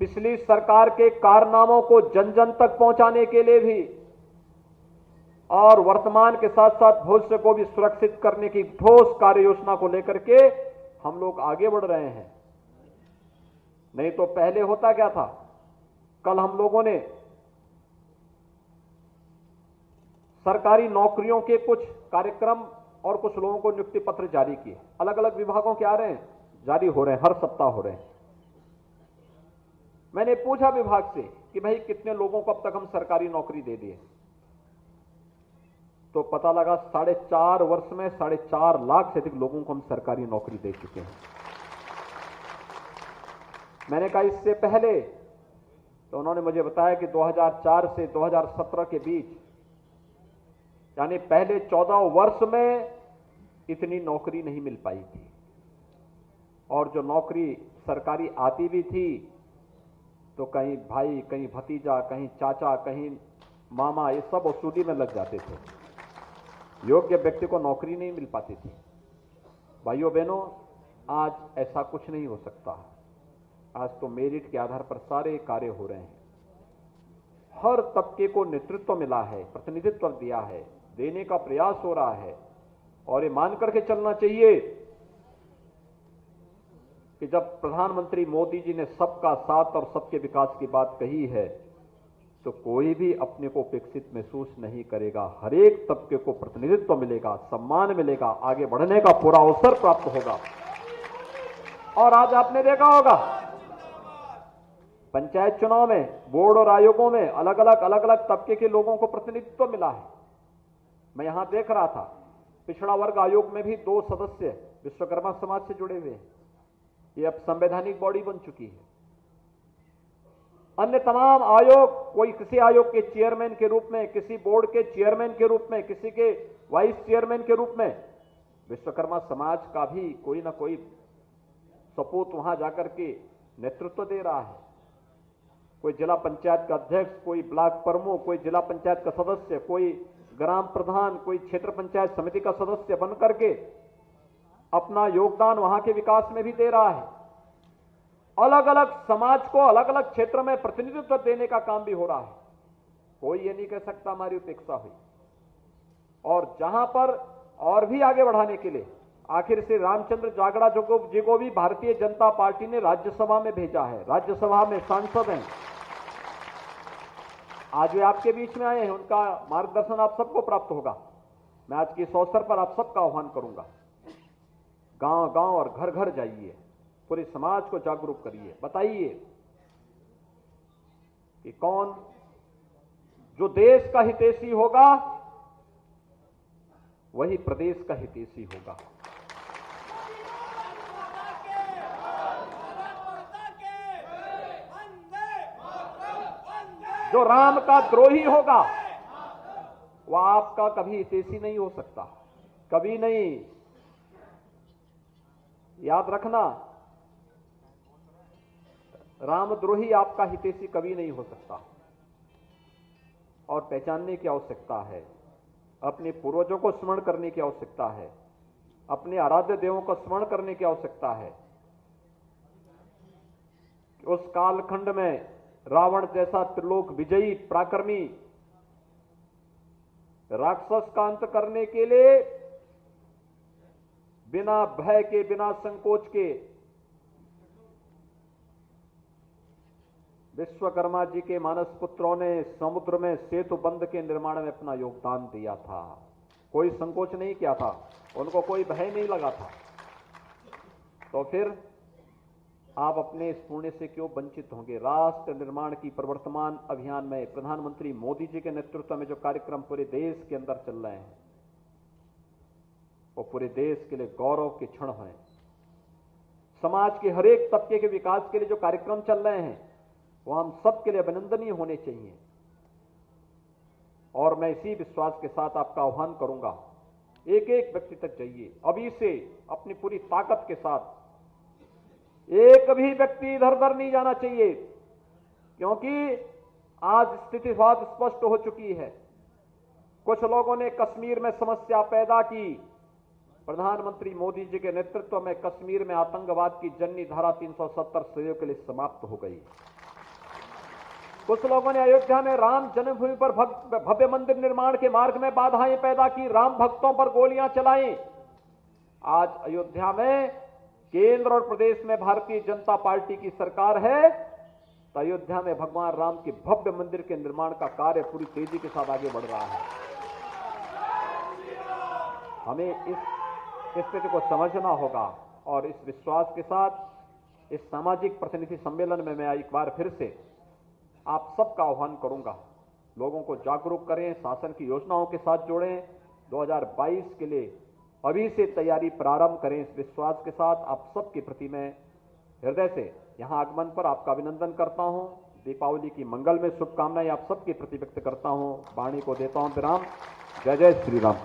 पिछली सरकार के कारनामों को जन जन तक पहुंचाने के लिए भी और वर्तमान के साथ साथ भविष्य को भी सुरक्षित करने की ठोस कार्य योजना को लेकर के हम लोग आगे बढ़ रहे हैं। नहीं तो पहले होता क्या था, कल हम लोगों ने सरकारी नौकरियों के कुछ कार्यक्रम और कुछ लोगों को नियुक्ति पत्र जारी किए। अलग अलग विभागों के आ रहे हैं, जारी हो रहे हैं, हर सप्ताह हो रहे हैं। मैंने पूछा विभाग से कि भाई कितने लोगों को अब तक हम सरकारी नौकरी दे दिए, तो पता लगा 4.5 वर्ष में 4.5 लाख से अधिक लोगों को हम सरकारी नौकरी दे चुके हैं। मैंने कहा इससे पहले, तो उन्होंने मुझे बताया कि 2004 से 2017 के बीच, यानी पहले 14 वर्ष में इतनी नौकरी नहीं मिल पाई थी, और जो नौकरी सरकारी आती भी थी तो कहीं भाई, कहीं भतीजा, कहीं चाचा, कहीं मामा, ये सब वसूली में लग जाते थे। योग्य व्यक्ति को नौकरी नहीं मिल पाती थी। भाइयों बहनों, आज ऐसा कुछ नहीं हो सकता। आज तो मेरिट के आधार पर सारे कार्य हो रहे हैं। हर तबके को नेतृत्व मिला है, प्रतिनिधित्व दिया है, देने का प्रयास हो रहा है। और ये मान करके चलना चाहिए कि जब प्रधानमंत्री मोदी जी ने सबका साथ और सबके विकास की बात कही है, तो कोई भी अपने को उपेक्षित महसूस नहीं करेगा। हर एक तबके को प्रतिनिधित्व मिलेगा, सम्मान मिलेगा, आगे बढ़ने का पूरा अवसर प्राप्त होगा। और आज आपने देखा होगा पंचायत चुनाव में, बोर्ड और आयोगों में अलग अलग तबके के लोगों को प्रतिनिधित्व मिला है। मैं यहां देख रहा था, पिछड़ा वर्ग आयोग में भी 2 सदस्य विश्वकर्मा समाज से जुड़े हुए हैं। ये अब संवैधानिक बॉडी बन चुकी है। अन्य तमाम आयोग, कोई किसी आयोग के चेयरमैन के रूप में, किसी बोर्ड के चेयरमैन के रूप में, किसी के वाइस चेयरमैन के रूप में, विश्वकर्मा समाज का भी कोई ना कोई सपूत वहां जाकर के नेतृत्व दे रहा है। कोई जिला पंचायत का अध्यक्ष, कोई ब्लॉक प्रमुख, कोई जिला पंचायत का सदस्य, कोई ग्राम प्रधान, कोई क्षेत्र पंचायत समिति का सदस्य बन करके अपना योगदान वहां के विकास में भी दे रहा है। अलग अलग समाज को अलग अलग क्षेत्र में प्रतिनिधित्व देने का काम भी हो रहा है। कोई ये नहीं कह सकता हमारी उपेक्षा हुई। और जहां पर और भी आगे बढ़ाने के लिए आखिर से रामचंद्र जागड़ा जी को भी भारतीय जनता पार्टी ने राज्यसभा में भेजा है। राज्यसभा में सांसद हैं, आज वे आपके बीच में आए हैं। उनका मार्गदर्शन आप सबको प्राप्त होगा। मैं आज के इस अवसर पर आप सबका आह्वान करूंगा, गांव गांव और घर घर जाइए, पूरे समाज को जागरूक करिए, बताइए कि कौन जो देश का हितैषी होगा वही प्रदेश का हितैषी होगा। जो राम का द्रोही होगा वह आपका कभी हितैषी नहीं हो सकता, कभी नहीं। याद रखना, रामद्रोही आपका हितैषी कभी नहीं हो सकता। और पहचानने की आवश्यकता है, अपने पूर्वजों को स्मरण करने की आवश्यकता है, अपने आराध्य देवों को स्मरण करने की आवश्यकता है। उस कालखंड में रावण जैसा त्रिलोक विजयी पराक्रमी राक्षस का अंत करने के लिए बिना भय के, बिना संकोच के विश्वकर्मा जी के मानस पुत्रों ने समुद्र में सेतु बंध के निर्माण में अपना योगदान दिया था। कोई संकोच नहीं किया था, उनको कोई भय नहीं लगा था। तो फिर आप अपने इस पुण्य से क्यों वंचित होंगे? राष्ट्र निर्माण की प्रवर्तमान अभियान में प्रधानमंत्री मोदी जी के नेतृत्व में जो कार्यक्रम पूरे देश के अंदर चल रहे हैं, वो पूरे देश के लिए गौरव के क्षण हैं। समाज के हर एक तबके के विकास के लिए जो कार्यक्रम चल रहे हैं, वो हम सबके लिए अभिनंदनीय होने चाहिए। और मैं इसी विश्वास के साथ आपका आह्वान करूंगा, एक एक व्यक्ति तक जाइए अभी से अपनी पूरी ताकत के साथ। एक भी व्यक्ति इधर उधर नहीं जाना चाहिए, क्योंकि आज स्थिति बहुत स्पष्ट हो चुकी है। कुछ लोगों ने कश्मीर में समस्या पैदा की, प्रधानमंत्री मोदी जी के नेतृत्व में कश्मीर में आतंकवाद की जन्नी धारा 370 सदियों के लिए समाप्त हो गई। कुछ लोगों ने अयोध्या में राम जन्मभूमि पर भव्य मंदिर निर्माण के मार्ग में बाधाएं पैदा की, राम भक्तों पर गोलियां चलाई। आज अयोध्या में केंद्र और प्रदेश में भारतीय जनता पार्टी की सरकार है, तो अयोध्या में भगवान राम के भव्य मंदिर के निर्माण का कार्य पूरी तेजी के साथ आगे बढ़ रहा है। हमें इस स्थिति को समझना होगा और इस विश्वास के साथ इस सामाजिक प्रतिनिधि सम्मेलन में मैं एक बार फिर से आप सबका आह्वान करूंगा, लोगों को जागरूक करें, शासन की योजनाओं के साथ जोड़ें, 2022 के लिए अभी से तैयारी प्रारंभ करें। इस विश्वास के साथ आप सबके प्रति मैं हृदय से यहां आगमन पर आपका अभिनंदन करता हूं। दीपावली की मंगल में शुभकामनाएं आप सबके प्रति व्यक्त करता हूं। वाणी को देता हूं विराम। जय जय श्री राम।